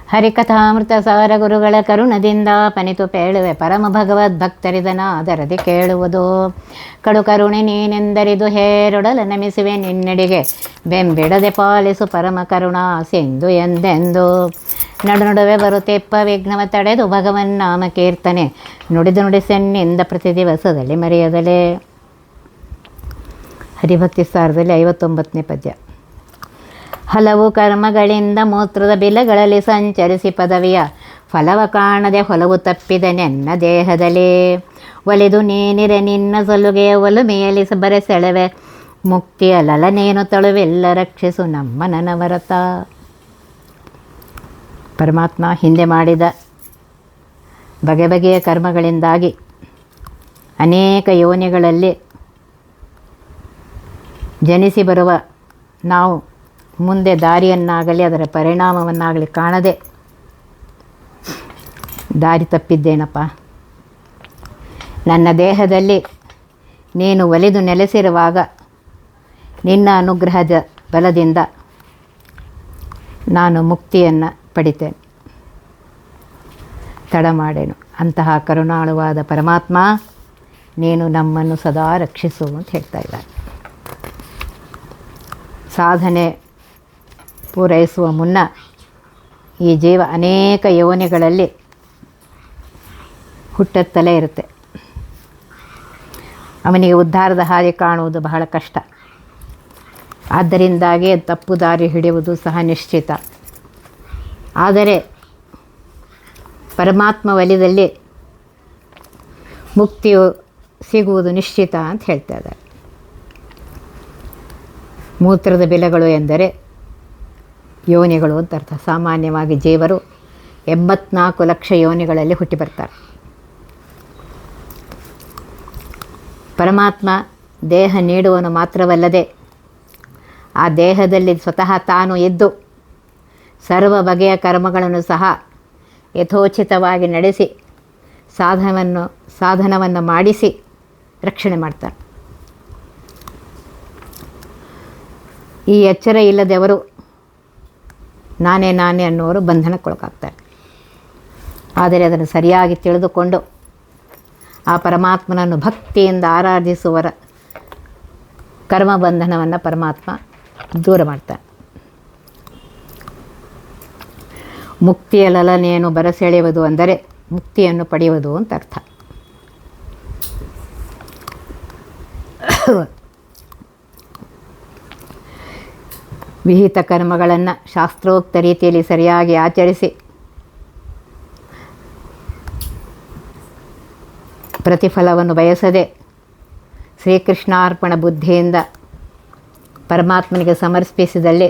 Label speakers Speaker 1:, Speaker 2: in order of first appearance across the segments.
Speaker 1: ಹರಿಕಥಾಮೃತ ಸಾರ ಗುರುಗಳ ಕರುಣದಿಂದ ಪನಿತು ಪೇಳುವೆ ಪರಮ ಭಗವದ್ಭಕ್ತರಿದನಾದರದಿ ಕೇಳುವುದು. ಕಡು ಕರುಣೆ ನೀನೆಂದರಿದು ಹೇರೊಡಲ ನಮಿಸುವೆ ನಿನ್ನೆಡೆಗೆ ಬೆಂಬಿಡದೆ ಪಾಲಿಸು ಪರಮ ಕರುಣಾ ಸಿಂಧು ಎಂದೆಂದು. ನಡು ನಡುವೆ ಬರುತ್ತೆಪ್ಪ ವಿಘ್ನವ ತಡೆದು ಭಗವನ್ನಾಮ ಕೀರ್ತನೆ ನುಡಿದು ನುಡಿಸೆನ್ನಿಂದ ಪ್ರತಿ ದಿವಸದಲ್ಲಿ ಮರೆಯದಲೇ. ಹರಿಭಕ್ತಿ ಸಾರದಲ್ಲಿ 59ನೇ ಪದ್ಯ. ಹಲವು ಕರ್ಮಗಳಿಂದ ಮೂತ್ರದ ಬಿಲಗಳಲ್ಲಿ ಸಂಚರಿಸಿ ಪದವಿಯ ಫಲವ ಕಾಣದೆ ಹೊಲವು ತಪ್ಪಿದೆ ನೆನ್ನ ದೇಹದಲ್ಲಿ. ಒಲಿದು ನೀನಿರೆ ನಿನ್ನ ಸಲುಗೆಯ ಒಲುಮೆಯಲ್ಲಿ ಬರೆಸೆಳೆವೆ ಮುಕ್ತಿಯ ಲಲನೇನು ತಳುವೆಲ್ಲ ರಕ್ಷಿಸು ನಮ್ಮ ನನವರತ. ಪರಮಾತ್ಮ ಹಿಂದೆ ಮಾಡಿದ ಬಗೆ ಬಗೆಯ ಕರ್ಮಗಳಿಂದಾಗಿ ಅನೇಕ ಯೋನಿಗಳಲ್ಲಿ ಜನಿಸಿ ಬರುವ ನಾವು ಮುಂದೆ ದಾರಿಯನ್ನಾಗಲಿ ಅದರ ಪರಿಣಾಮವನ್ನಾಗಲಿ ಕಾಣದೆ ದಾರಿ ತಪ್ಪಿದ್ದೇನಪ್ಪ. ನನ್ನ ದೇಹದಲ್ಲಿ ನೀನು ಒಲಿದು ನೆಲೆಸಿರುವಾಗ ನಿನ್ನ ಅನುಗ್ರಹದ ಬಲದಿಂದ ನಾನು ಮುಕ್ತಿಯನ್ನು ಪಡಿತೇನೆ, ತಡ ಮಾಡೇನು. ಅಂತಹ ಕರುಣಾಳುವಾದ ಪರಮಾತ್ಮ ನೀನು ನಮ್ಮನ್ನು ಸದಾ ರಕ್ಷಿಸು ಅಂತ ಹೇಳ್ತಾ ಇದ್ದಾರೆ. ಸಾಧನೆ ಪೂರೈಸುವ ಮುನ್ನ ಈ ಜೀವ ಅನೇಕ ಯೋನಿಗಳಲ್ಲಿ ಹುಟ್ಟುತ್ತಲೇ ಇರುತ್ತೆ. ಅವನಿಗೆ ಉದ್ಧಾರದ ಹಾದಿ ಕಾಣುವುದು ಬಹಳ ಕಷ್ಟ. ಆದ್ದರಿಂದಾಗಿ ತಪ್ಪು ದಾರಿ ಹಿಡಿಯುವುದು ಸಹ ನಿಶ್ಚಿತ. ಆದರೆ ಪರಮಾತ್ಮ ವಲಯದಲ್ಲಿ ಮುಕ್ತಿಯು ಸಿಗುವುದು ನಿಶ್ಚಿತ ಅಂತ ಹೇಳ್ತಾ ಇದ್ದಾರೆ. ಮೂತ್ರದ ಬಿಲಗಳು ಎಂದರೆ ಯೋನಿಗಳು ಅಂತ ಅರ್ಥ. ಸಾಮಾನ್ಯವಾಗಿ ಜೀವರು 84 ಲಕ್ಷ ಯೋನಿಗಳಲ್ಲಿ ಹುಟ್ಟಿ ಬರ್ತಾರೆ. ಪರಮಾತ್ಮ ದೇಹ ನೀಡುವನು ಮಾತ್ರವಲ್ಲದೆ ಆ ದೇಹದಲ್ಲಿ ಸ್ವತಃ ತಾನು ಇದ್ದು ಸರ್ವ ಬಗೆಯ ಕರ್ಮಗಳನ್ನು ಸಹ ಯಥೋಚಿತವಾಗಿ ನಡೆಸಿ ಸಾಧನವನ್ನು ಮಾಡಿಸಿ ರಕ್ಷಣೆ ಮಾಡ್ತಾನೆ. ಈ ಎಚ್ಚರ ಇಲ್ಲದವರು ನಾನೇ ಅನ್ನೋರು ಬಂಧನಕ್ಕೊಳಗಾಗ್ತಾರೆ. ಆದರೆ ಅದನ್ನು ಸರಿಯಾಗಿ ತಿಳಿದುಕೊಂಡು ಆ ಪರಮಾತ್ಮನನ್ನು ಭಕ್ತಿಯಿಂದ ಆರಾಧಿಸುವರ ಕರ್ಮಬಂಧನವನ್ನು ಪರಮಾತ್ಮ ದೂರ ಮಾಡ್ತಾನೆ. ಮುಕ್ತಿಯ ಲಲನೆಯನ್ನು ಬರಸೆಳೆಯುವುದು ಅಂದರೆ ಮುಕ್ತಿಯನ್ನು ಪಡೆಯುವುದು ಅಂತ ಅರ್ಥ. ವಿಹಿತ ಕರ್ಮಗಳನ್ನು ಶಾಸ್ತ್ರೋಕ್ತ ರೀತಿಯಲ್ಲಿ ಸರಿಯಾಗಿ ಆಚರಿಸಿ ಪ್ರತಿಫಲವನ್ನು ಬಯಸದೆ ಶ್ರೀಕೃಷ್ಣಾರ್ಪಣ ಬುದ್ಧಿಯಿಂದ ಪರಮಾತ್ಮನಿಗೆ ಸಮರ್ಪಿಸಿದಲ್ಲಿ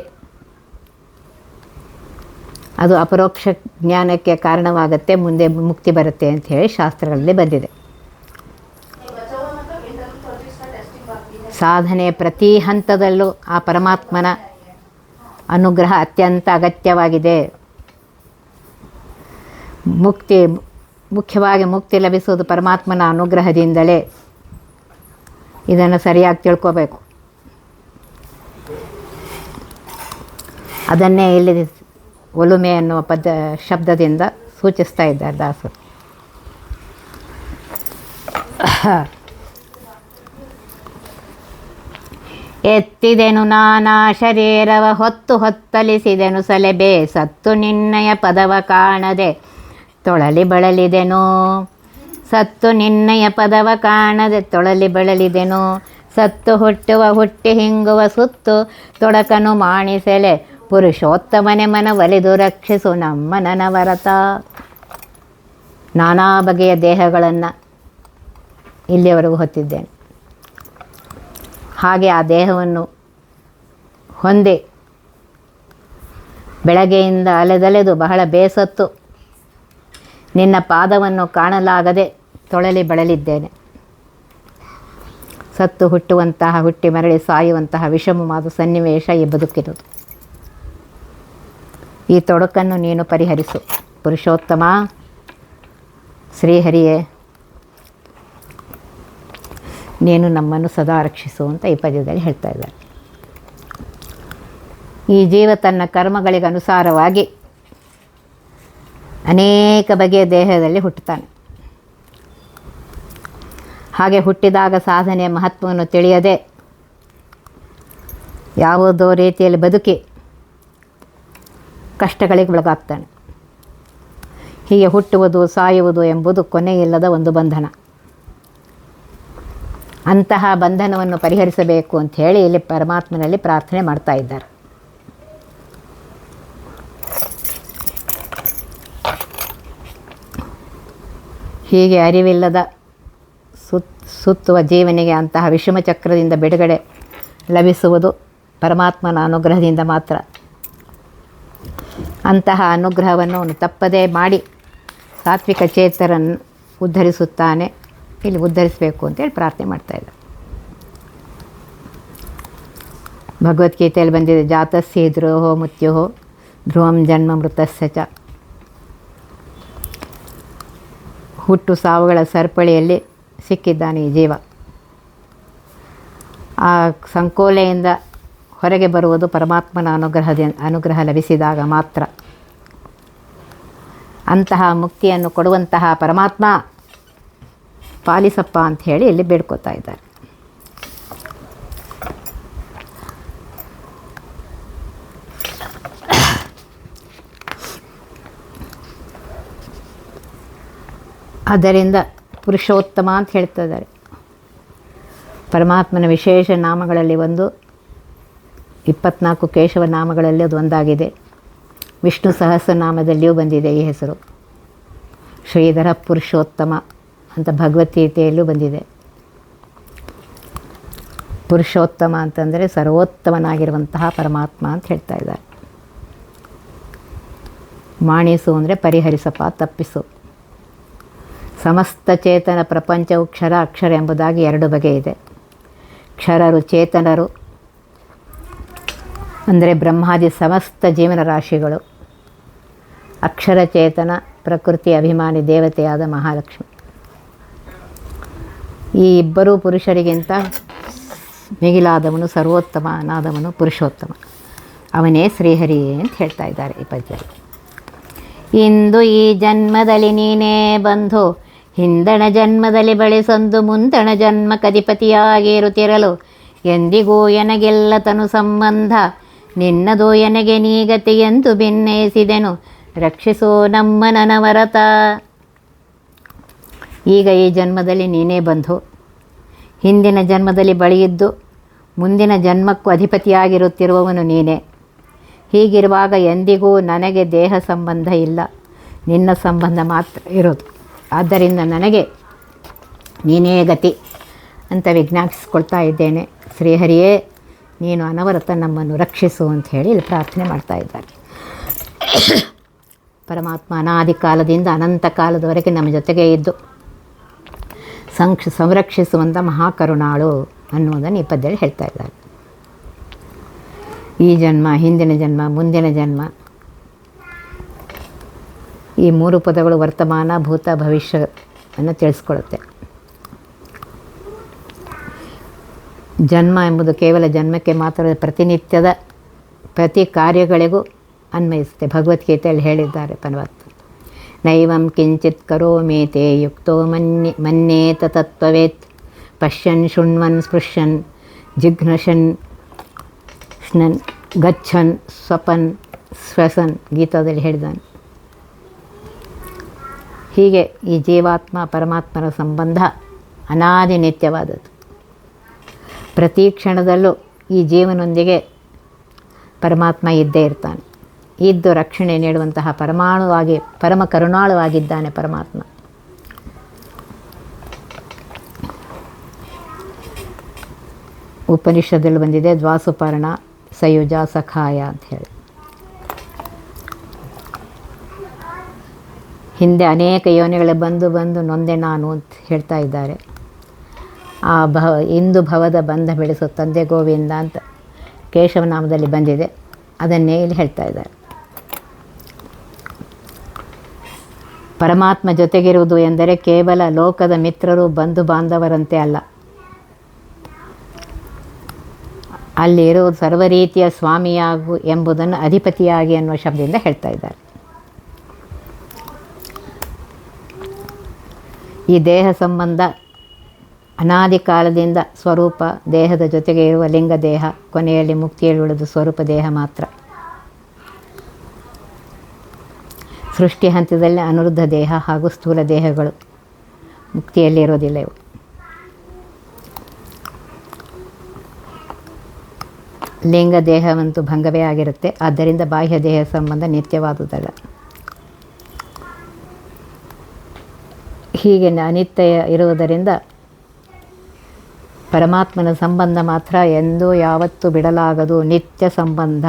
Speaker 1: ಅದು ಅಪರೋಕ್ಷ ಜ್ಞಾನಕ್ಕೆ ಕಾರಣವಾಗುತ್ತೆ, ಮುಂದೆ ಮುಕ್ತಿ ಬರುತ್ತೆ ಅಂತ ಹೇಳಿ ಶಾಸ್ತ್ರಗಳಲ್ಲಿ ಬಂದಿದೆ. ಸಾಧನೆಯ ಪ್ರತಿ ಹಂತದಲ್ಲೂ ಆ ಪರಮಾತ್ಮನ ಅನುಗ್ರಹ ಅತ್ಯಂತ ಅಗತ್ಯವಾಗಿದೆ. ಮುಖ್ಯವಾಗಿ ಮುಕ್ತಿ ಲಭಿಸುವುದು ಪರಮಾತ್ಮನ ಅನುಗ್ರಹದಿಂದಲೇ. ಇದನ್ನು ಸರಿಯಾಗಿ ತಿಳ್ಕೋಬೇಕು. ಅದನ್ನೇ ಇಲ್ಲಿ ಒಲುಮೆ ಅನ್ನುವ ಶಬ್ದದಿಂದ ಸೂಚಿಸ್ತಾ ಇದ್ದಾರೆ ದಾಸರು. ಎತ್ತಿದೆನು ನಾನಾ ಶರೀರವ ಹೊತ್ತಲಿಸಿದೆನು ಸಲೆಬೆ ಸತ್ತು ನಿನ್ನಯ ಪದವ ಕಾಣದೆ ತೊಳಲಿ ಬಳಲಿದೆನು. ಸತ್ತು ನಿನ್ನಯ ಪದವ ಕಾಣದೆ ತೊಳಲಿ ಬಳಲಿದೆನು. ಸತ್ತು ಹುಟ್ಟಿ ಹಿಂಗುವ ಸುತ್ತು ತೊಡಕನು ಮಾಣಿಸೆಲೆ ಪುರುಷೋತ್ತಮನೆ ಮನ ಒಲಿದು ರಕ್ಷಿಸು ನಮ್ಮ ನನವರತ. ನಾನಾ ಬಗೆಯ ದೇಹಗಳನ್ನು ಇಲ್ಲಿಯವರೆಗೂ ಹೊತ್ತಿದ್ದೇನೆ. ಹಾಗೆ ಆ ದೇಹವನ್ನು ಹೊಂದಿ ಬೆಳಗ್ಗೆಯಿಂದ ಅಲೆದಲೆದು ಬಹಳ ಬೇಸತ್ತು ನಿನ್ನ ಪಾದವನ್ನು ಕಾಣಲಾಗದೆ ತೊಳಲಿ ಬಳಲಿದ್ದೇನೆ. ಸತ್ತು ಹುಟ್ಟಿ ಮರಳಿ ಸಾಯುವಂತಹ ವಿಷಮವಾದ ಸನ್ನಿವೇಶ ಈ ಬದುಕಿರುವುದು. ಈ ತೊಡಕನ್ನು ನೀನು ಪರಿಹರಿಸು ಪುರುಷೋತ್ತಮ ಶ್ರೀಹರಿಯೇ, ನೀನು ನಮ್ಮನ್ನು ಸದಾ ರಕ್ಷಿಸು ಅಂತ ಈ ಪದ್ಯದಲ್ಲಿ ಹೇಳ್ತಾ ಇದ್ದಾರೆ. ಈ ಜೀವ ತನ್ನ ಕರ್ಮಗಳಿಗನುಸಾರವಾಗಿ ಅನೇಕ ಬಗೆಯ ದೇಹದಲ್ಲಿ ಹುಟ್ಟುತ್ತಾನೆ. ಹಾಗೆ ಹುಟ್ಟಿದಾಗ ಸಾಧನೆಯ ಮಹತ್ವವನ್ನು ತಿಳಿಯದೆ ಯಾವುದೋ ರೀತಿಯಲ್ಲಿ ಬದುಕಿ ಕಷ್ಟಗಳಿಗೆ ಒಳಗಾಗ್ತಾನೆ. ಹೀಗೆ ಹುಟ್ಟುವುದು ಸಾಯುವುದು ಎಂಬುದು ಕೊನೆಯಿಲ್ಲದ ಒಂದು ಬಂಧನ. ಅಂತಹ ಬಂಧನವನ್ನು ಪರಿಹರಿಸಬೇಕು ಅಂಥೇಳಿ ಇಲ್ಲಿ ಪರಮಾತ್ಮನಲ್ಲಿ ಪ್ರಾರ್ಥನೆ ಮಾಡ್ತಾ ಇದ್ದಾರೆ. ಹೀಗೆ ಅರಿವಿಲ್ಲದ ಸುತ್ತುವ ಜೀವನಿಗೆ ಅಂತಹ ವಿಷಮ ಚಕ್ರದಿಂದ ಬಿಡುಗಡೆ ಲಭಿಸುವುದು ಪರಮಾತ್ಮನ ಅನುಗ್ರಹದಿಂದ ಮಾತ್ರ. ಅಂತಹ ಅನುಗ್ರಹವನ್ನು ಅವನು ತಪ್ಪದೇ ಮಾಡಿ ಸಾತ್ವಿಕ ಚೇತನನ್ನು ಉದ್ಧರಿಸುತ್ತಾನೆ. ಇಲ್ಲಿ ಉದ್ಧರಿಸಬೇಕು ಅಂತೇಳಿ ಪ್ರಾರ್ಥನೆ ಮಾಡ್ತಾಯಿದ್ದ. ಭಗವದ್ಗೀತೆಯಲ್ಲಿ ಬಂದಿದೆ, ಜಾತಸ್ಯ ಧ್ರುವೋ ಮೃತ್ಯುಹೋ ಧ್ರುವಂ ಜನ್ಮ ಮೃತಸ್ಯ ಚ. ಹುಟ್ಟು ಸಾವುಗಳ ಸರಪಳಿಯಲ್ಲಿ ಸಿಕ್ಕಿದ್ದಾನೆ ಈ ಜೀವ. ಆ ಸಂಕೋಲೆಯಿಂದ ಹೊರಗೆ ಬರುವುದು ಪರಮಾತ್ಮನ ಅನುಗ್ರಹ ಲಭಿಸಿದಾಗ ಮಾತ್ರ. ಅಂತಹ ಮುಕ್ತಿಯನ್ನು ಕೊಡುವಂತಹ ಪರಮಾತ್ಮ ಪಾಲಿಸಪ್ಪ ಅಂಥೇಳಿ ಇಲ್ಲಿ ಬೇಡ್ಕೋತಾ ಇದ್ದಾರೆ. ಆದ್ದರಿಂದ ಪುರುಷೋತ್ತಮ ಅಂತ ಹೇಳ್ತಾ ಇದ್ದಾರೆ. ಪರಮಾತ್ಮನ ವಿಶೇಷ ನಾಮಗಳಲ್ಲಿ ಒಂದು 24 ಕೇಶವ ನಾಮಗಳಲ್ಲಿ ಅದು ಒಂದಾಗಿದೆ. ವಿಷ್ಣು ಸಹಸ್ರನಾಮದಲ್ಲಿಯೂ ಬಂದಿದೆ ಈ ಹೆಸರು. ಶ್ರೀಧರ ಪುರುಷೋತ್ತಮ ಅಂತ ಭಗವದ್ಗೀತೆಯಲ್ಲೂ ಬಂದಿದೆ. ಪುರುಷೋತ್ತಮ ಅಂತಂದರೆ ಸರ್ವೋತ್ತಮನಾಗಿರುವಂತಹ ಪರಮಾತ್ಮ ಅಂತ ಹೇಳ್ತಾ ಇದ್ದಾರೆ. ಮಾಣಿಸು ಅಂದರೆ ಪರಿಹರಿಸಪ್ಪ, ತಪ್ಪಿಸು. ಸಮಸ್ತ ಚೇತನ ಪ್ರಪಂಚವು ಕ್ಷರ ಅಕ್ಷರ ಎಂಬುದಾಗಿ 2 ಬಗೆ ಇದೆ. ಕ್ಷರರು ಚೇತನರು ಅಂದರೆ ಬ್ರಹ್ಮಾದಿ ಸಮಸ್ತ ಜೀವನ ರಾಶಿಗಳು. ಅಕ್ಷರ ಚೇತನ ಪ್ರಕೃತಿ ಅಭಿಮಾನಿ ದೇವತೆಯಾದ ಮಹಾಲಕ್ಷ್ಮಿ. ಈ ಇಬ್ಬರೂ ಪುರುಷರಿಗಿಂತ ಮಿಗಿಲಾದವನು ಸರ್ವೋತ್ತಮನಾದವನು ಪುರುಷೋತ್ತಮ. ಅವನೇ ಶ್ರೀಹರಿ ಅಂತ ಹೇಳ್ತಾ ಇದ್ದಾರೆ ಈ ಪದ್ಯದಲ್ಲಿ. ಇಂದು ಈ ಜನ್ಮದಲ್ಲಿ ನೀನೇ ಬಂದು ಹಿಂದಣ ಜನ್ಮದಲ್ಲಿ ಬಳಿಸೊಂದು ಮುಂದಣ ಜನ್ಮ ಕಧಿಪತಿಯಾಗಿರುತ್ತಿರಲು ಎಂದಿಗೂ ಎನಗೆಲ್ಲ ತನು ಸಂಬಂಧ ನಿನ್ನದು ಎನಗೆ ನೀಗತಿಯೆಂದು ಭಿನ್ನಯಿಸಿದೆನು ರಕ್ಷಿಸೋ ನಮ್ಮ ನನವರತ. ಈಗ ಈ ಜನ್ಮದಲ್ಲಿ ನೀನೇ ಬಂದು ಹಿಂದಿನ ಜನ್ಮದಲ್ಲಿ ಬಳಿಯಿದ್ದು ಮುಂದಿನ ಜನ್ಮಕ್ಕೂ ಅಧಿಪತಿಯಾಗಿರುತ್ತಿರುವವನು ನೀನೇ. ಹೀಗಿರುವಾಗ ಎಂದಿಗೂ ನನಗೆ ದೇಹ ಸಂಬಂಧ ಇಲ್ಲ, ನಿನ್ನ ಸಂಬಂಧ ಮಾತ್ರ ಇರೋದು. ಆದ್ದರಿಂದ ನನಗೆ ನೀನೇ ಗತಿ ಅಂತ ವಿಜ್ಞಾಪಿಸ್ಕೊಳ್ತಾ ಇದ್ದೇನೆ. ಶ್ರೀಹರಿಯೇ, ನೀನು ಅನವರತ ನಮ್ಮನ್ನು ರಕ್ಷಿಸು ಅಂತ ಹೇಳಿ ಇಲ್ಲಿ ಪ್ರಾರ್ಥನೆ ಮಾಡ್ತಾ ಇದ್ದಾರೆ. ಪರಮಾತ್ಮ ಅನಾದಿ ಕಾಲದಿಂದ ಅನಂತ ಕಾಲದವರೆಗೆ ನಮ್ಮ ಜೊತೆಗೆ ಇದ್ದು ಸಂರಕ್ಷಿಸುವಂಥ ಮಹಾಕರುಣಾಳು ಅನ್ನುವುದನ್ನು ಈ ಪದ್ಯದಲ್ಲಿ ಹೇಳ್ತಾ ಇದ್ದಾರೆ. ಈ ಜನ್ಮ, ಹಿಂದಿನ ಜನ್ಮ, ಮುಂದಿನ ಜನ್ಮ, ಈ 3 ಪದಗಳು ವರ್ತಮಾನ ಭೂತ ಭವಿಷ್ಯವನ್ನು ತಿಳಿಸ್ಕೊಳುತ್ತೆ. ಜನ್ಮ ಎಂಬುದು ಕೇವಲ ಜನ್ಮಕ್ಕೆ ಮಾತ್ರ, ಪ್ರತಿನಿತ್ಯದ ಪ್ರತಿ ಕಾರ್ಯಗಳಿಗೂ ಅನ್ವಯಿಸುತ್ತೆ. ಭಗವದ್ಗೀತೆಯಲ್ಲಿ ಹೇಳಿದ್ದಾರೆ ಪರಮಾತ್ಮ, ನೈವಂ ಕಿಂಚಿತ್ ಕರೋಮೇತೆ ಯುಕ್ತೋ ಮನ್ಯೇತ ತತ್ವವೇತ್ ಪಶ್ಯನ್ ಶೃಣ್ವನ್ ಸ್ಪೃಶನ್ ಜಿಘ್ನಶನ್ ಸ್ನನ್ ಗಚ್ಚನ್ ಸ್ವಪನ್ ಶ್ವಸನ್ ಗೀತಾದಲ್ಲಿ ಹೇಳಿದ್ದಾನೆ. ಹೀಗೆ ಈ ಜೀವಾತ್ಮ ಪರಮಾತ್ಮನ ಸಂಬಂಧ ಅನಾದಿ ನಿತ್ಯವಾದದ್ದು. ಪ್ರತಿ ಕ್ಷಣದಲ್ಲೂ ಈ ಜೀವನೊಂದಿಗೆ ಪರಮಾತ್ಮ ಇದ್ದೇ ಇರ್ತಾನೆ. ಇದ್ದು ರಕ್ಷಣೆ ನೀಡುವಂತಹ ಪರಮ ಕರುಣಾಳುವಾಗಿದ್ದಾನೆ ಪರಮಾತ್ಮ. ಉಪನಿಷದಲ್ಲಿ ಬಂದಿದೆ, ದ್ವಾಸುಪರ್ಣ ಸಯುಜ ಸಖಾಯ ಅಂತ ಹೇಳಿ. ಹಿಂದೆ ಅನೇಕ ಯೋನಿಗಳ ಬಂದು ನೊಂದೆ ನಾನು ಅಂತ ಹೇಳ್ತಾ ಇದ್ದಾರೆ. ಆ ಇಂದು ಭವದ ಬಂಧ ಬೆಳೆಸೋ ತಂದೆ ಗೋವಿಂದ ಅಂತ ಕೇಶವನಾಮದಲ್ಲಿ ಬಂದಿದೆ. ಅದನ್ನೇ ಇಲ್ಲಿ ಹೇಳ್ತಾ ಇದ್ದಾರೆ. ಪರಮಾತ್ಮ ಜೊತೆಗಿರುವುದು ಎಂದರೆ ಕೇವಲ ಲೋಕದ ಮಿತ್ರರು ಬಂಧು ಬಾಂಧವರಂತೆ ಅಲ್ಲ, ಅಲ್ಲಿರುವುದು ಸರ್ವ ರೀತಿಯ ಸ್ವಾಮಿಯಾಗು ಎಂಬುದನ್ನು ಅಧಿಪತಿಯಾಗಿ ಅನ್ನುವ ಶಬ್ದದಿಂದ ಹೇಳ್ತಾ ಇದ್ದಾರೆ. ಈ ದೇಹ ಸಂಬಂಧ ಅನಾದಿ ಕಾಲದಿಂದ ಸ್ವರೂಪ ದೇಹದ ಜೊತೆಗೆ ಇರುವ ಲಿಂಗ ದೇಹ, ಕೊನೆಯಲ್ಲಿ ಮುಕ್ತಿಯಲ್ಲಿ ಉಳಿದು ಸ್ವರೂಪ ದೇಹ ಮಾತ್ರ. ಸೃಷ್ಟಿ ಹಂತದಲ್ಲಿ ಅನಿರುದ್ಧ ದೇಹ ಹಾಗೂ ಸ್ಥೂಲ ದೇಹಗಳು, ಮುಕ್ತಿಯಲ್ಲಿ ಇರೋದಿಲ್ಲ ಇವು. ಲಿಂಗ ದೇಹವಂತೂ ಭಂಗವೇ ಆಗಿರುತ್ತೆ. ಆದ್ದರಿಂದ ಬಾಹ್ಯ ದೇಹ ಸಂಬಂಧ ನಿತ್ಯವಾದುದಲ್ಲ. ಹೀಗೆ ಅನಿತ್ಯ ಇರುವುದರಿಂದ ಪರಮಾತ್ಮನ ಸಂಬಂಧ ಮಾತ್ರ ಎಂದೂ ಯಾವತ್ತೂ ಬಿಡಲಾಗದು, ನಿತ್ಯ ಸಂಬಂಧ.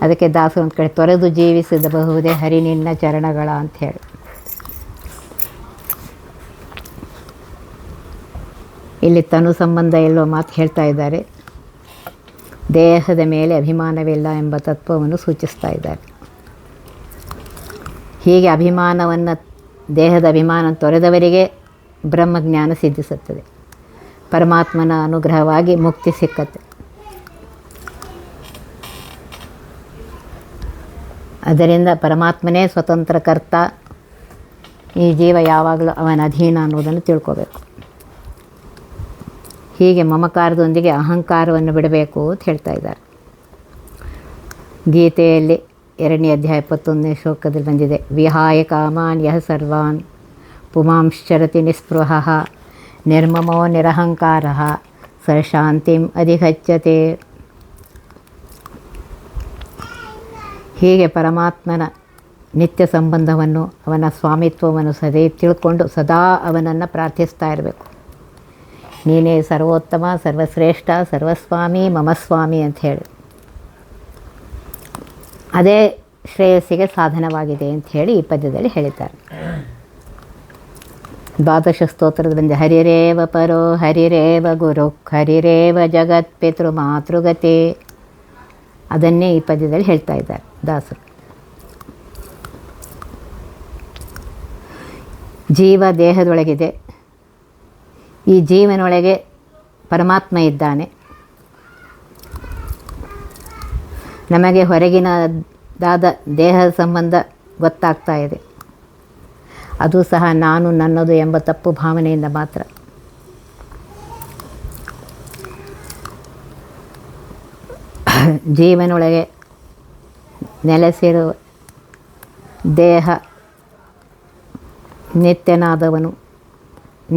Speaker 1: ಅದಕ್ಕೆ ದಾಸರು ಒಂದು ಕಡೆ ತೊರೆದು ಜೀವಿಸಬಹುದೇ ಹರಿ ನಿನ್ನ ಚರಣಗಳ ಅಂಥೇಳಿ. ಇಲ್ಲಿ ತನು ಸಂಬಂಧ ಎಲ್ಲೋ ಮಾತು ಹೇಳ್ತಾ ಇದ್ದಾರೆ. ದೇಹದ ಮೇಲೆ ಅಭಿಮಾನವಿಲ್ಲ ಎಂಬ ತತ್ವವನ್ನು ಸೂಚಿಸ್ತಾ ಇದ್ದಾರೆ. ಹೀಗೆ ದೇಹದ ಅಭಿಮಾನ ತೊರೆದವರಿಗೆ ಬ್ರಹ್ಮಜ್ಞಾನ ಸಿದ್ಧಿಸುತ್ತದೆ. ಪರಮಾತ್ಮನ ಅನುಗ್ರಹವಾಗಿ ಮುಕ್ತಿ ಸಿಕ್ಕತ್ತೆ. ಅದರಿಂದ ಪರಮಾತ್ಮನೇ ಸ್ವತಂತ್ರ ಕರ್ತ, ಈ ಜೀವ ಯಾವಾಗಲೂ ಅವನ ಅಧೀನ ಅನ್ನೋದನ್ನು ತಿಳ್ಕೋಬೇಕು. ಹೀಗೆ ಮಮಕಾರದೊಂದಿಗೆ ಅಹಂಕಾರವನ್ನು ಬಿಡಬೇಕು ಅಂತ ಹೇಳ್ತಾ ಇದ್ದಾರೆ. ಗೀತೆಯಲ್ಲಿ 2ನೇ ಅಧ್ಯಾಯ 21ನೇ ಶ್ಲೋಕದಲ್ಲಿ ಬಂದಿದೆ, ವಿಹಾಯ ಕಾಮಾನ್ ಯಃ ಸರ್ವಾನ್ ಪುಮಾಂಶ್ಚರತಿ ನಿಸ್ಪೃಹಃ ನಿರ್ಮಮೋ ನಿರಹಂಕಾರಃ ಸ ಶಾಂತಿಂ ಅಧಿಗಚ್ಚತೆ. ಹೀಗೆ ಪರಮಾತ್ಮನ ನಿತ್ಯ ಸಂಬಂಧವನ್ನು, ಅವನ ಸ್ವಾಮಿತ್ವವನ್ನು ತಿಳ್ಕೊಂಡು ಸದಾ ಅವನನ್ನು ಪ್ರಾರ್ಥಿಸ್ತಾ ಇರಬೇಕು. ನೀನೇ ಸರ್ವೋತ್ತಮ, ಸರ್ವಶ್ರೇಷ್ಠ, ಸರ್ವಸ್ವಾಮಿ, ಮಮ ಸ್ವಾಮಿ ಅಂತ ಹೇಳಿ. ಅದೇ ಶ್ರೇಯಸ್ಸಿಗೆ ಸಾಧನವಾಗಿದೆ ಅಂತ ಹೇಳಿ ಈ ಪದ್ಯದಲ್ಲಿ ಹೇಳಿದ್ದಾರೆ. ದ್ವಾದಶ ಸ್ತೋತ್ರದ ಬಂದ ಹರಿರೇವ ಪರೋ ಹರಿರೇವ ಗುರು ಹರಿರೇವ ಜಗತ್ಪಿತೃ ಮಾತೃಗತಿ, ಅದನ್ನೇ ಈ ಪದ್ಯದಲ್ಲಿ ಹೇಳ್ತಾ ಇದ್ದಾರೆ ದಾಸರು. ಜೀವ ದೇಹದೊಳಗಿದೆ. ಈ ಜೀವನೊಳಗೆ ಪರಮಾತ್ಮ ಇದ್ದಾನೆ. ನಮಗೆ ಹೊರಗಿನದಾದ ದೇಹದ ಸಂಬಂಧ ಗೊತ್ತಾಗ್ತಾ ಇದೆ. ಅದು ಸಹ ನಾನು ನನ್ನದು ಎಂಬ ತಪ್ಪು ಭಾವನೆಯಿಂದ ಮಾತ್ರ. ಜೀವನೊಳಗೆ ನೆಲೆಸಿರುವ ದೇಹ ನಿತ್ಯನಾದವನು,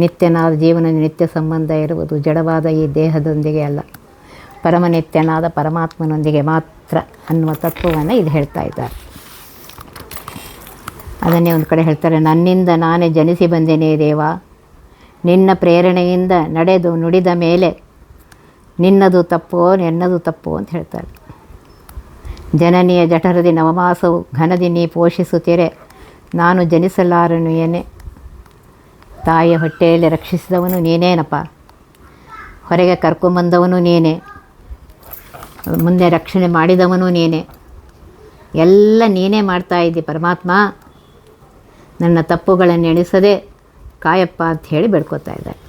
Speaker 1: ನಿತ್ಯನಾದ ಜೀವನ ನಿತ್ಯ ಸಂಬಂಧ ಇರುವುದು ಜಡವಾದ ಈ ದೇಹದೊಂದಿಗೆ ಅಲ್ಲ, ಪರಮನಿತ್ಯನಾದ ಪರಮಾತ್ಮನೊಂದಿಗೆ ಮಾತ್ರ ಅನ್ನುವ ತತ್ವವನ್ನು ಇದು ಹೇಳ್ತಾ ಇದ್ದಾರೆ. ಅದನ್ನೇ ಒಂದು ಕಡೆ ಹೇಳ್ತಾರೆ, ನನ್ನಿಂದ ನಾನೇ ಜನಿಸಿ ಬಂದೇನೇ ದೇವ, ನಿನ್ನ ಪ್ರೇರಣೆಯಿಂದ ನಡೆದು ನುಡಿದ ಮೇಲೆ ನಿನ್ನದು ತಪ್ಪೋ ಎನ್ನದು ತಪ್ಪೋ ಅಂತ ಹೇಳ್ತಾರೆ. ಜನನಿಯ ಜಠರದಿ ನವಮಾಸವು ಘನದಿ ನೀ ಪೋಷಿಸುತ್ತೀರೆ, ನಾನು ಜನಿಸಲಾರನು ಏನೇ, ತಾಯಿಯ ಹೊಟ್ಟೆಯಲ್ಲಿ ರಕ್ಷಿಸಿದವನು ನೀನೇನಪ್ಪ, ಹೊರಗೆ ಕರ್ಕೊಂಬಂದವನು ನೀನೇ, ಮುಂದೆ ರಕ್ಷಣೆ ಮಾಡಿದವನು ನೀನೇ, ಎಲ್ಲ ನೀನೇ ಮಾಡ್ತಾ ಇದ್ದಿ ಪರಮಾತ್ಮ, ನನ್ನ ತಪ್ಪುಗಳನ್ನು ಎಣಿಸದೆ ಕಾಯಪ್ಪ ಅಂತ ಹೇಳಿ ಬೇಡ್ಕೋತಾ ಇದ್ದಾರೆ.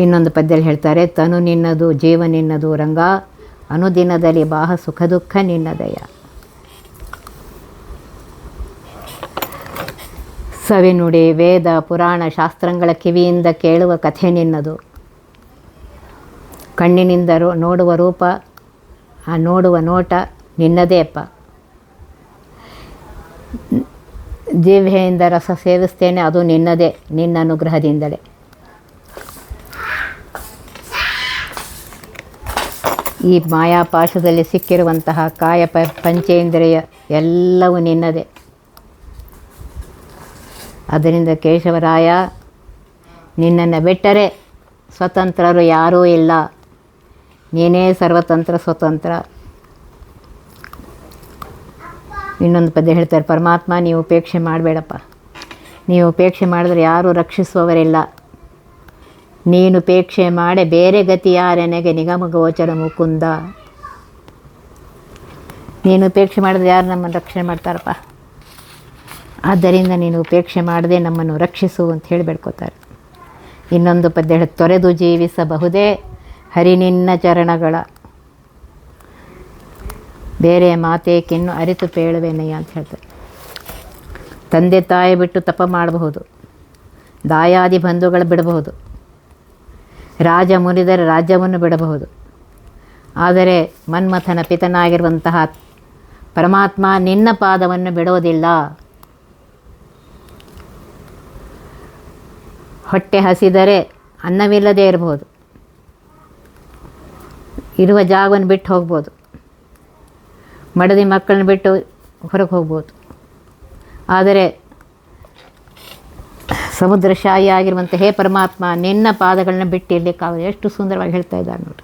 Speaker 1: ಇನ್ನೊಂದು ಪದ್ಯದಲ್ಲಿ ಹೇಳ್ತಾರೆ, ತನು ನಿನ್ನದು ಜೀವ ನಿನ್ನದು ರಂಗ, ಅನುದಿನದಲ್ಲಿ ಬಾಹ ಸುಖ ದುಃಖ ನಿನ್ನದಯ. ಸವಿನುಡಿ ವೇದ ಪುರಾಣ ಶಾಸ್ತ್ರಗಳ ಕಿವಿಯಿಂದ ಕೇಳುವ ಕಥೆ ನಿನ್ನದು, ಕಣ್ಣಿನಿಂದ ನೋಡುವ ರೂಪ, ಆ ನೋಡುವ ನೋಟ ನಿನ್ನದೇ ಅಪ್ಪ. ಜಿಹ್ವೆಯಿಂದ ರಸ ಸೇವಿಸ್ತೇನೆ, ಅದು ನಿನ್ನದೇ, ನಿನ್ನ ಅನುಗ್ರಹದಿಂದಲೇ. ಈ ಮಾಯಾಪಾಶದಲ್ಲಿ ಸಿಕ್ಕಿರುವಂತಹ ಕಾಯ ಪಂಚೇಂದ್ರಿಯ ಎಲ್ಲವೂ ನಿನ್ನದೇ. ಅದರಿಂದ ಕೇಶವರಾಯ, ನಿನ್ನನ್ನು ಬಿಟ್ಟರೆ ಸ್ವತಂತ್ರರು ಯಾರೂ ಇಲ್ಲ, ನೀನೇ ಸರ್ವತಂತ್ರ ಸ್ವತಂತ್ರ. ಇನ್ನೊಂದು ಪದ್ಯ ಹೇಳ್ತಾರೆ, ಪರಮಾತ್ಮ ನೀವು ಉಪೇಕ್ಷೆ ಮಾಡಬೇಡಪ್ಪ, ನೀವು ಉಪೇಕ್ಷೆ ಮಾಡಿದ್ರೆ ಯಾರೂ ರಕ್ಷಿಸುವವರಿಲ್ಲ, ನೀನು ಉಪೇಕ್ಷೆ ಮಾಡಿ ಬೇರೆ ಗತಿ ಯಾರೆನಗೆ ನಿಗಮ ಗೋಚರ ಮುಕುಂದ. ನೀನು ಉಪೇಕ್ಷೆ ಮಾಡಿದ್ರೆ ಯಾರು ನಮ್ಮನ್ನು ರಕ್ಷಣೆ ಮಾಡ್ತಾರಪ್ಪ, ಆದ್ದರಿಂದ ನೀನು ಉಪೇಕ್ಷೆ ಮಾಡದೆ ನಮ್ಮನ್ನು ರಕ್ಷಿಸು ಅಂತ ಹೇಳಿ ಬೇಡ್ಕೋತಾರೆ. ಇನ್ನೊಂದು ಪದ್ಯ ಹೇಳಿ, ತೊರೆದು ಜೀವಿಸಬಹುದೇ ಹರಿ ನಿನ್ನ ಚರಣಗಳ, ಬೇರೆ ಮಾತೇಕಿನ್ನು ಅರಿತು ಪೇಳುವೆನಯ್ಯ ಅಂತ ಹೇಳ್ತಾರೆ. ತಂದೆ ತಾಯಿ ಬಿಟ್ಟು ತಪ ಮಾಡಬಹುದು, ದಾಯಾದಿ ಬಂಧುಗಳು ಬಿಡಬಹುದು, ರಾಜ ಮುನಿದರ ರಾಜ್ಯವನ್ನು ಬಿಡಬಹುದು. ಆದರೆ ಮನ್ಮಥನ ಪಿತನಾಗಿರುವಂತಹ ಪರಮಾತ್ಮ ನಿನ್ನ ಪಾದವನ್ನು ಬಿಡೋದಿಲ್ಲ. ಹೊಟ್ಟೆ ಹಸಿದರೆ ಅನ್ನವಿಲ್ಲದೆ ಇರಬಹುದು, ಇರುವ ಜಾಗವನ್ನು ಬಿಟ್ಟು ಹೋಗ್ಬೋದು, ಮಡದಿ ಮಕ್ಕಳನ್ನ ಬಿಟ್ಟು ಹೊರಗೆ ಹೋಗ್ಬೋದು. ಆದರೆ ಸಮುದ್ರಶಾಹಿ ಆಗಿರುವಂಥ ಹೇ ಪರಮಾತ್ಮ ನಿನ್ನ ಪಾದಗಳನ್ನ ಬಿಟ್ಟು ಇರಲಿಕ್ಕಾಗಲ್ಲ. ಎಷ್ಟು ಸುಂದರವಾಗಿ ಹೇಳ್ತಾ ಇದ್ದಾರೆ ನೋಡಿ.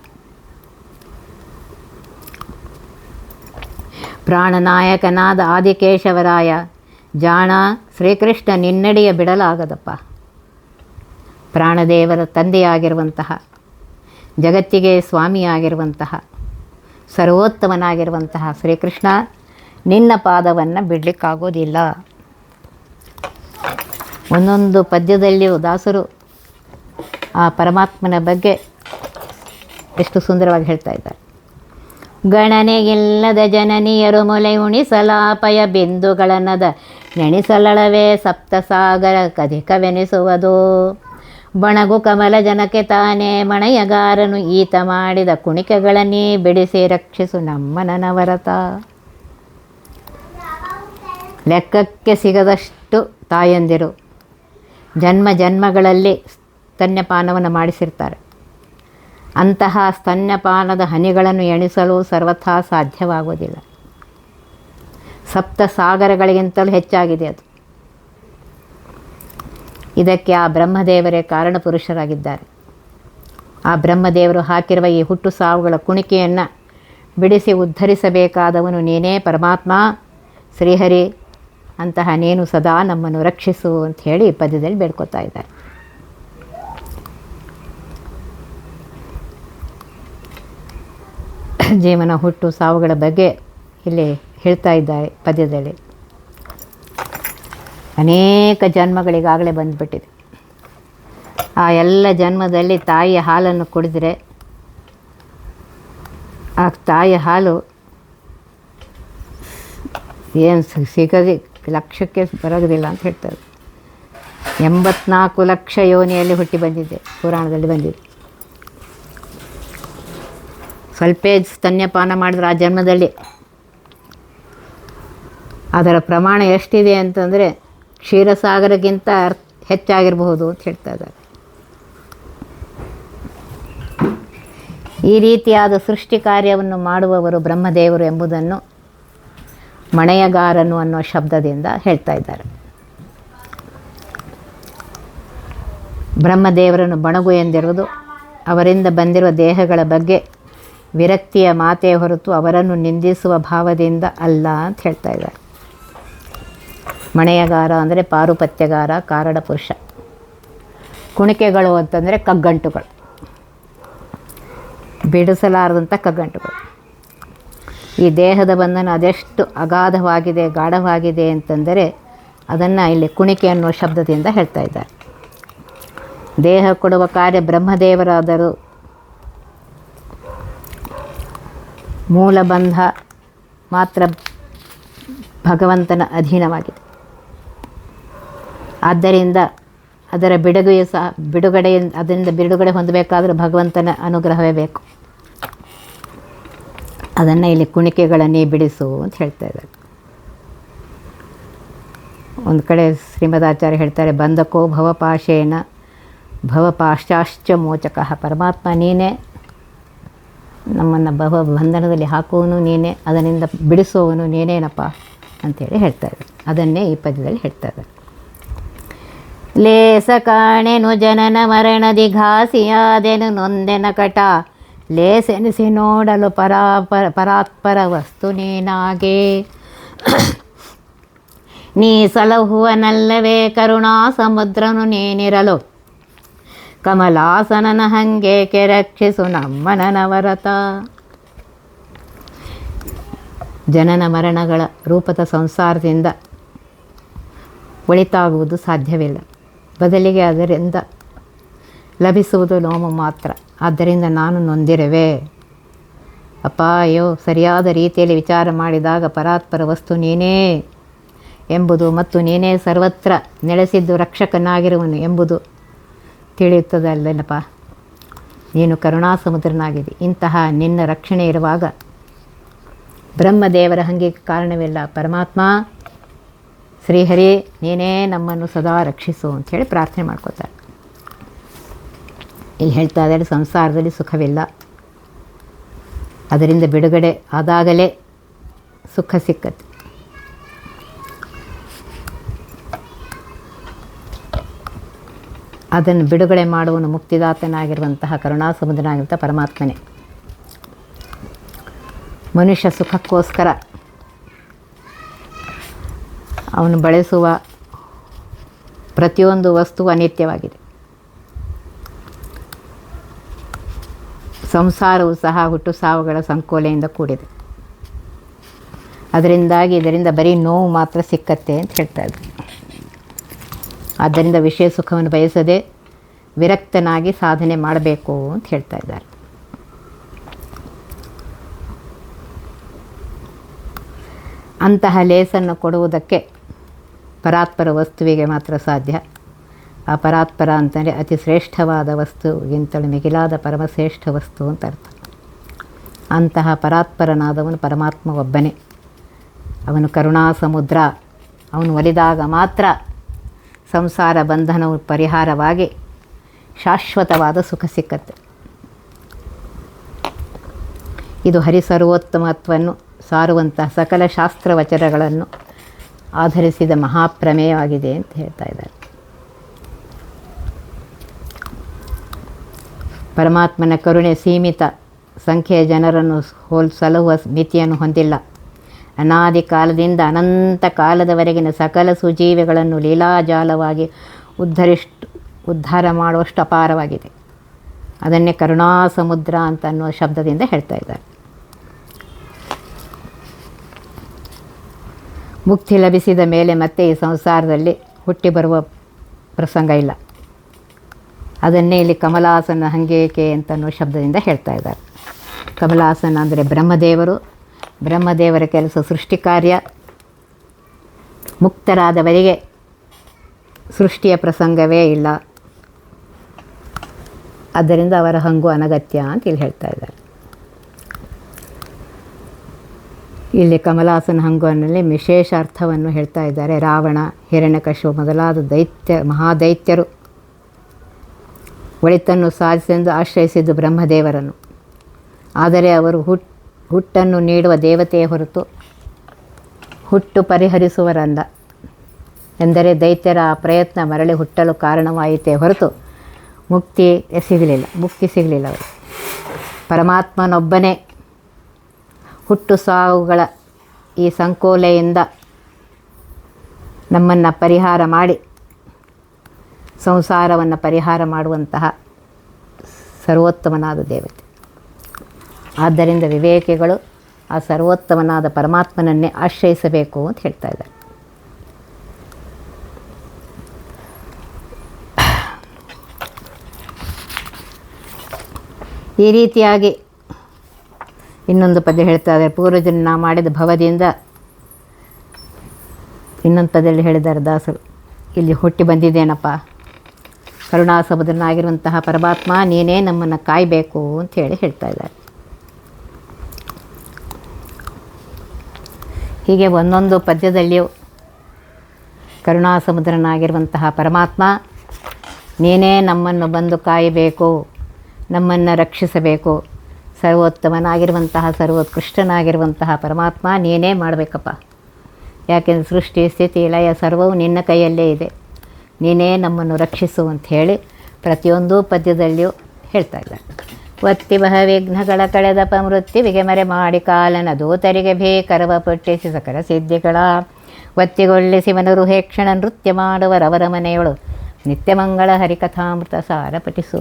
Speaker 1: ಪ್ರಾಣನಾಯಕನಾದ ಆದಿಕೇಶವರಾಯ ಜಾಣ ಶ್ರೀಕೃಷ್ಣ ನಿನ್ನಡಿಯ ಬಿಡಲಾಗದಪ್ಪ. ಪ್ರಾಣದೇವರ ತಂದೆಯಾಗಿರುವಂತಹ, ಜಗತ್ತಿಗೆ ಸ್ವಾಮಿಯಾಗಿರುವಂತಹ, ಸರ್ವೋತ್ತಮನಾಗಿರುವಂತಹ ಶ್ರೀಕೃಷ್ಣ ನಿನ್ನ ಪಾದವನ್ನು ಬಿಡಲಿಕ್ಕಾಗೋದಿಲ್ಲ. ಒಂದೊಂದು ಪದ್ಯದಲ್ಲಿಯೂ ದಾಸರು ಆ ಪರಮಾತ್ಮನ ಬಗ್ಗೆ ಎಷ್ಟು ಸುಂದರವಾಗಿ ಹೇಳ್ತಾ ಇದ್ದಾರೆ. ಗಣನೆಗಿಲ್ಲದ ಜನನಿಯರು ಮೊಲೆ ಉಣಿಸಲಾಪಯ ಬಿಂದುಗಳನ್ನದ ನೆನೆಸಲಳವೇ ಸಪ್ತಸಾಗರ ಕಧಿಕವೆನಿಸುವುದು. ಬಣಗು ಕಮಲ ಜನಕ್ಕೆ ತಾನೇ ಮಣಯಗಾರನು ಈತ ಮಾಡಿದ ಕುಣಿಕೆಗಳನ್ನೇ ಬಿಡಿಸಿ ರಕ್ಷಿಸು ನಮ್ಮ ನನವರತ. ಲೆಕ್ಕಕ್ಕೆ ಸಿಗದಷ್ಟು ತಾಯಂದಿರು ಜನ್ಮ ಜನ್ಮಗಳಲ್ಲಿ ಸ್ತನ್ಯಪಾನವನ್ನು ಮಾಡಿಸಿರ್ತಾರೆ. ಅಂತಹ ಸ್ತನ್ಯಪಾನದ ಹನಿಗಳನ್ನು ಎಣಿಸಲು ಸರ್ವಥಾ ಸಾಧ್ಯವಾಗುವುದಿಲ್ಲ. ಸಪ್ತ ಸಾಗರಗಳಿಗಿಂತಲೂ ಹೆಚ್ಚಾಗಿದೆ ಅದು. ಇದಕ್ಕೆ ಆ ಬ್ರಹ್ಮದೇವರೇ ಕಾರಣ ಪುರುಷರಾಗಿದ್ದಾರೆ. ಆ ಬ್ರಹ್ಮದೇವರು ಹಾಕಿರುವ ಈ ಹುಟ್ಟು ಸಾವುಗಳ ಕುಣಿಕೆಯನ್ನು ಬಿಡಿಸಿ ಉದ್ಧರಿಸಬೇಕಾದವನು ನೀನೇ ಪರಮಾತ್ಮ ಶ್ರೀಹರಿ. ಅಂತಹ ನೀನು ಸದಾ ನಮ್ಮನ್ನು ರಕ್ಷಿಸು ಅಂತ ಹೇಳಿ ಈ ಪದ್ಯದಲ್ಲಿ ಬೇಡ್ಕೊತಾ ಇದ್ದಾರೆ. ಜೀವನ ಹುಟ್ಟು ಸಾವುಗಳ ಬಗ್ಗೆ ಇಲ್ಲಿ ಹೇಳ್ತಾ ಇದ್ದಾರೆ ಪದ್ಯದಲ್ಲಿ. ಅನೇಕ ಜನ್ಮಗಳಿಗಾಗಲೇ ಬಂದುಬಿಟ್ಟಿದೆ. ಆ ಎಲ್ಲ ಜನ್ಮದಲ್ಲಿ ತಾಯಿಯ ಹಾಲನ್ನು ಕುಡಿದರೆ ಆ ತಾಯಿಯ ಹಾಲು ಏನು ಸಿಗದೆ ಲಕ್ಷಕ್ಕೆ ಬರೋದಿಲ್ಲ ಅಂತ ಹೇಳ್ತಾರೆ. 84 ಲಕ್ಷ ಯೋನಿಯಲ್ಲಿ ಹುಟ್ಟಿ ಬಂದಿದೆ, ಪುರಾಣದಲ್ಲಿ ಬಂದಿದೆ. ಸ್ವಲ್ಪ ಸ್ತನ್ಯಪಾನ ಮಾಡಿದ್ರೆ ಆ ಜನ್ಮದಲ್ಲಿ ಅದರ ಪ್ರಮಾಣ ಎಷ್ಟಿದೆ ಅಂತಂದರೆ ಕ್ಷೀರಸಾಗರಕ್ಕಿಂತ ಹೆಚ್ಚಾಗಿರಬಹುದು ಅಂತ ಹೇಳ್ತಾ ಇದ್ದಾರೆ. ಈ ರೀತಿಯಾದ ಸೃಷ್ಟಿ ಕಾರ್ಯವನ್ನು ಮಾಡುವವರು ಬ್ರಹ್ಮದೇವರು ಎಂಬುದನ್ನು ಮಣೆಯಗಾರನು ಅನ್ನೋ ಶಬ್ದದಿಂದ ಹೇಳ್ತಾ ಇದ್ದಾರೆ. ಬ್ರಹ್ಮದೇವರನ್ನು ಬಣಗು ಎಂದಿರುವುದು ಅವರಿಂದ ಬಂದಿರುವ ದೇಹಗಳ ಬಗ್ಗೆ ವಿರಕ್ತಿಯ ಮಾತೇ ಹೊರತು ಅವರನ್ನು ನಿಂದಿಸುವ ಭಾವದಿಂದ ಅಲ್ಲ ಅಂತ ಹೇಳ್ತಾ ಇದ್ದಾರೆ. ಮಣೆಯಗಾರ ಅಂದರೆ ಪಾರುಪತ್ಯಗಾರ, ಕಾರಣ ಪುರುಷ. ಕುಣಿಕೆಗಳು ಅಂತಂದರೆ ಕಗ್ಗಂಟುಗಳು, ಬಿಡಿಸಲಾರದಂಥ ಕಗ್ಗಂಟುಗಳು. ಈ ದೇಹದ ಬಂಧನ ಅದೆಷ್ಟು ಅಗಾಧವಾಗಿದೆ, ಗಾಢವಾಗಿದೆ ಅಂತಂದರೆ ಅದನ್ನು ಇಲ್ಲಿ ಕುಣಿಕೆ ಅನ್ನೋ ಶಬ್ದದಿಂದ ಹೇಳ್ತಾ ಇದ್ದಾರೆ. ದೇಹ ಕೊಡುವ ಕಾರ್ಯ ಬ್ರಹ್ಮದೇವರಾದರೂ ಮೂಲ ಬಂಧ ಮಾತ್ರ ಭಗವಂತನ ಅಧೀನವಾಗಿದೆ. ಆದ್ದರಿಂದ ಅದರ ಅದರಿಂದ ಬಿಡುಗಡೆ ಹೊಂದಬೇಕಾದ್ರೆ ಭಗವಂತನ ಅನುಗ್ರಹವೇ ಬೇಕು. ಅದನ್ನು ಇಲ್ಲಿ ಕುಣಿಕೆಗಳನ್ನೇ ಬಿಡಿಸು ಅಂತ ಹೇಳ್ತಾ ಇದ್ದಾರೆ. ಒಂದು ಕಡೆ ಶ್ರೀಮದಾಚಾರ್ಯ ಹೇಳ್ತಾರೆ, ಬಂಧಕೋ ಭವಪಾಶೇನ ಭವಪಾಶ್ಚಾಶ್ಚ ಮೋಚಕಃ. ಪರಮಾತ್ಮ ನೀನೇ ನಮ್ಮನ್ನು ಬಂಧನದಲ್ಲಿ ಹಾಕುವನು ನೀನೇ, ಅದರಿಂದ ಬಿಡಿಸುವವನು ನೀನೇನಪ್ಪ ಅಂಥೇಳಿ ಹೇಳ್ತಾ ಇದ್ದಾರೆ. ಅದನ್ನೇ ಈ ಪದ್ಯದಲ್ಲಿ ಹೇಳ್ತಾ ಇದ್ದಾರೆ. ಲೇಸ ಕಾಣೆನು ಜನನ ಮರಣದಿ ಘಾಸಿಯಾದೆನು ನೊಂದೆನ ಕಟ, ಲೇಸೆನಿಸಿ ನೋಡಲು ಪರಾತ್ಪರ ವಸ್ತು ನೀನಾಗೆ. ನೀ ಸಲಹುವನಲ್ಲವೇ ಕರುಣಾ ಸಮುದ್ರನು ನೀನಿರಲು, ಕಮಲಾಸನನ ಹಂಗೇಕೆ ರಕ್ಷಿಸು ನಮ್ಮ ನನವರತ. ಜನನ ಮರಣಗಳ ರೂಪದ ಸಂಸಾರದಿಂದ ಒಳಿತಾಗುವುದು ಸಾಧ್ಯವಿಲ್ಲ. ಬದಲಿಗೆ ಅದರಿಂದ ಲಭಿಸುವುದು ನೋವು ಮಾತ್ರ. ಆದ್ದರಿಂದ ನಾನು ನೊಂದಿರುವೆ ಅಪ್ಪ. ಅಯ್ಯೋ, ಸರಿಯಾದ ರೀತಿಯಲ್ಲಿ ವಿಚಾರ ಮಾಡಿದಾಗ ಪರಾತ್ಪರ ವಸ್ತು ನೀನೇ ಎಂಬುದು ಮತ್ತು ನೀನೇ ಸರ್ವತ್ರ ನೆಲೆಸಿದ್ದು ರಕ್ಷಕನಾಗಿರುವನು ಎಂಬುದು ತಿಳಿಯುತ್ತದಲ್ಲೇನಪ್ಪ. ನೀನು ಕರುಣಾಸಮುದ್ರನಾಗಿದೆ. ಇಂತಹ ನಿನ್ನ ರಕ್ಷಣೆ ಇರುವಾಗ ಬ್ರಹ್ಮದೇವರ ಹಂಗಿಗೆ ಕಾರಣವಿಲ್ಲ. ಪರಮಾತ್ಮ ಶ್ರೀಹರಿ ನೀನೇ ನಮ್ಮನ್ನು ಸದಾ ರಕ್ಷಿಸು ಅಂಥೇಳಿ ಪ್ರಾರ್ಥನೆ ಮಾಡ್ಕೋತಾರೆ. ಇಲ್ಲಿ ಹೇಳ್ತಾ ಇದ್ದಾರೆ ಸಂಸಾರದಲ್ಲಿ ಸುಖವಿಲ್ಲ, ಅದರಿಂದ ಬಿಡುಗಡೆ ಆದಾಗಲೇ ಸುಖ ಸಿಕ್ಕತ್ತೆ. ಅದನ್ನು ಬಿಡುಗಡೆ ಮಾಡುವನು ಮುಕ್ತಿದಾತನಾಗಿರುವಂತಹ ಕರುಣಾಸಮುದ್ರನಾಗಿರುವಂಥ ಪರಮಾತ್ಮನೇ. ಮನುಷ್ಯ ಸುಖಕ್ಕೋಸ್ಕರ ಅವನು ಬಳಸುವ ಪ್ರತಿಯೊಂದು ವಸ್ತು ಅನಿತ್ಯವಾಗಿದೆ. ಸಂಸಾರವು ಸಹ ಹುಟ್ಟು ಸಾವುಗಳ ಸಂಕೋಲೆಯಿಂದ ಕೂಡಿದೆ. ಇದರಿಂದ ಬರೀ ನೋವು ಮಾತ್ರ ಸಿಕ್ಕತ್ತೆ ಅಂತ ಹೇಳ್ತಾ ಇದ್ರು. ಆದ್ದರಿಂದ ವಿಷಯ ಸುಖವನ್ನು ಬಯಸದೆ ವಿರಕ್ತನಾಗಿ ಸಾಧನೆ ಮಾಡಬೇಕು ಅಂತ ಹೇಳ್ತಾ ಇದ್ದಾರೆ. ಅಂತಹ ಲೇಸನ್ನು ಕೊಡುವುದಕ್ಕೆ ಪರಾತ್ಪರ ವಸ್ತುವಿಗೆ ಮಾತ್ರ ಸಾಧ್ಯ. ಆ ಪರಾತ್ಪರ ಅಂತಂದರೆ ಅತಿ ಶ್ರೇಷ್ಠವಾದ ವಸ್ತುಗಿಂತಲೂ ಮಿಗಿಲಾದ ಪರಮಶ್ರೇಷ್ಠ ವಸ್ತು ಅಂತ ಅರ್ಥ. ಅಂತಹ ಪರಾತ್ಪರನಾದವನು ಪರಮಾತ್ಮ ಒಬ್ಬನೇ. ಅವನು ಕರುಣಾ ಸಮುದ್ರ. ಅವನು ಒಲಿದಾಗ ಮಾತ್ರ ಸಂಸಾರ ಬಂಧನವು ಪರಿಹಾರವಾಗಿ ಶಾಶ್ವತವಾದ ಸುಖ ಸಿಕ್ಕತ್ತೆ. ಇದು ಹರಿಸರ್ವೋತ್ತಮತ್ವವನ್ನು ಸಾರುವಂತಹ ಸಕಲ ಶಾಸ್ತ್ರವಚನಗಳನ್ನು ಆಧರಿಸಿದ ಮಹಾಪ್ರಮೇಯವಾಗಿದೆ ಅಂತ ಹೇಳ್ತಾ ಇದ್ದಾರೆ. ಪರಮಾತ್ಮನ ಕರುಣೆ ಸೀಮಿತ ಸಂಖ್ಯೆಯ ಜನರನ್ನು ಸಲಹುವ ಮಿತಿಯನ್ನು ಹೊಂದಿಲ್ಲ. ಅನಾದಿ ಕಾಲದಿಂದ ಅನಂತ ಕಾಲದವರೆಗಿನ ಸಕಲ ಸುಜೀವಿಗಳನ್ನು ಲೀಲಾಜಾಲವಾಗಿ ಉದ್ಧಾರ ಮಾಡುವಷ್ಟು ಅಪಾರವಾಗಿದೆ. ಅದನ್ನೇ ಕರುಣಾ ಸಮುದ್ರ ಅಂತ ಅನ್ನುವ ಶಬ್ದದಿಂದ ಹೇಳ್ತಾ ಇದ್ದಾರೆ. ಮುಕ್ತಿ ಲಭಿಸಿದ ಮೇಲೆ ಮತ್ತೆ ಈ ಸಂಸಾರದಲ್ಲಿ ಹುಟ್ಟಿ ಬರುವ ಪ್ರಸಂಗ ಇಲ್ಲ. ಅದನ್ನೇ ಇಲ್ಲಿ ಕಮಲಾಸನ ಹಂಗೇಕೆ ಅಂತನ್ನೋ ಶಬ್ದದಿಂದ ಹೇಳ್ತಾ ಇದ್ದಾರೆ. ಕಮಲಾಸನ ಅಂದರೆ ಬ್ರಹ್ಮದೇವರು. ಬ್ರಹ್ಮದೇವರ ಕೆಲಸ ಸೃಷ್ಟಿ ಕಾರ್ಯ. ಮುಕ್ತರಾದವರಿಗೆ ಸೃಷ್ಟಿಯ ಪ್ರಸಂಗವೇ ಇಲ್ಲ. ಆದ್ದರಿಂದ ಅವರ ಹಂಗು ಅನಗತ್ಯ ಅಂತ ಇಲ್ಲಿ ಹೇಳ್ತಾ ಇದ್ದಾರೆ. ಇಲ್ಲಿ ಕಮಲಾಸನ ಹಂಗು ಅನ್ನಲ್ಲಿ ವಿಶೇಷ ಅರ್ಥವನ್ನು ಹೇಳ್ತಾ ಇದ್ದಾರೆ. ರಾವಣ, ಹಿರಣ್ಯಕಶಿಪು ಮೊದಲಾದ ಮಹಾದೈತ್ಯರು ಒಳಿತನ್ನು ಸಾಧಿಸೆಂದು ಆಶ್ರಯಿಸಿದ್ದು ಬ್ರಹ್ಮದೇವರನ್ನು. ಆದರೆ ಅವರು ಹುಟ್ಟನ್ನು ನೀಡುವ ದೇವತೆಯ ಹೊರತು ಹುಟ್ಟು ಪರಿಹರಿಸುವರಲ್ಲ. ಎಂದರೆ ದೈತ್ಯರ ಆ ಪ್ರಯತ್ನ ಮರಳಿ ಹುಟ್ಟಲು ಕಾರಣವಾಯಿತೇ ಹೊರತು ಮುಕ್ತಿ ಸಿಗಲಿಲ್ಲ ಅವರು. ಪರಮಾತ್ಮನೊಬ್ಬನೇ ಹುಟ್ಟು ಸಾವುಗಳ ಈ ಸಂಕೋಲೆಯಿಂದ ನಮ್ಮನ್ನು ಪರಿಹಾರ ಮಾಡಿ ಸಂಸಾರವನ್ನು ಪರಿಹಾರ ಮಾಡುವಂತಹ ಸರ್ವೋತ್ತಮನಾದ ದೇವತೆ. ಆದ್ದರಿಂದ ವಿವೇಕಿಗಳು ಆ ಸರ್ವೋತ್ತಮನಾದ ಪರಮಾತ್ಮನನ್ನೇ ಆಶ್ರಯಿಸಬೇಕು ಅಂತ ಹೇಳ್ತಾ ಇದ್ದಾರೆ. ಈ ರೀತಿಯಾಗಿ ಇನ್ನೊಂದು ಪದ್ಯ ಹೇಳ್ತಾ ಇದ್ದಾರೆ. ಪೂರ್ವಜನ ಮಾಡಿದ ಭವದಿಂದ ಇನ್ನೊಂದು ಪದ್ಯದಲ್ಲಿ ಹೇಳಿದ್ದಾರೆ ದಾಸರು. ಇಲ್ಲಿ ಹುಟ್ಟಿ ಬಂದಿದ್ದೇನಪ್ಪ, ಕರುಣಾಸಮುದ್ರನಾಗಿರುವಂತಹ ಪರಮಾತ್ಮ ನೀನೇ ನಮ್ಮನ್ನು ಕಾಯಬೇಕು ಅಂಥೇಳಿ ಹೇಳ್ತಾ ಇದ್ದಾರೆ. ಹೀಗೆ ಒಂದೊಂದು ಪದ್ಯದಲ್ಲಿಯೂ ಕರುಣಾಸಮುದ್ರನಾಗಿರುವಂತಹ ಪರಮಾತ್ಮ ನೀನೇ ನಮ್ಮನ್ನು ಬಂದು ಕಾಯಬೇಕು, ನಮ್ಮನ್ನು ರಕ್ಷಿಸಬೇಕು, ಸರ್ವೋತ್ತಮನಾಗಿರುವಂತಹ ಸರ್ವೋತ್ಕೃಷ್ಟನಾಗಿರುವಂತಹ ಪರಮಾತ್ಮ ನೀನೇ ಮಾಡಬೇಕಪ್ಪ. ಯಾಕೆಂದರೆ ಸೃಷ್ಟಿ ಸ್ಥಿತಿ ಲಯ ಸರ್ವವು ನಿನ್ನ ಕೈಯಲ್ಲೇ ಇದೆ, ನೀನೇ ನಮ್ಮನ್ನು ರಕ್ಷಿಸು ಅಂತ ಹೇಳಿ ಪ್ರತಿಯೊಂದು ಪದ್ಯದಲ್ಲಿಯೂ ಹೇಳ್ತಾ ಇದ್ದಾರೆ. ಒತ್ತಿ ಬಹ ವಿಘ್ನಗಳ ಕಳೆದಪ ಮೃತ್ಯುವಿಗೆ ಮರೆ ಮಾಡಿ ಕಾಲನ ದೂತರಿಗೆ ಭೇಕರವ ಪಟ್ಟಿಸಿ ಸಕಲ ಸಿದ್ಧಿಗಳ ಒತ್ತಿಗೊಳ್ಳಿಸಿ ಮನರು ಹೇಕ್ಷಣ ನೃತ್ಯ ಮಾಡುವರವರ ಮನೆಯೊಳು ನಿತ್ಯಮಂಗಳ ಹರಿಕಥಾಮೃತ ಸಾರ ಪಠಿಸು.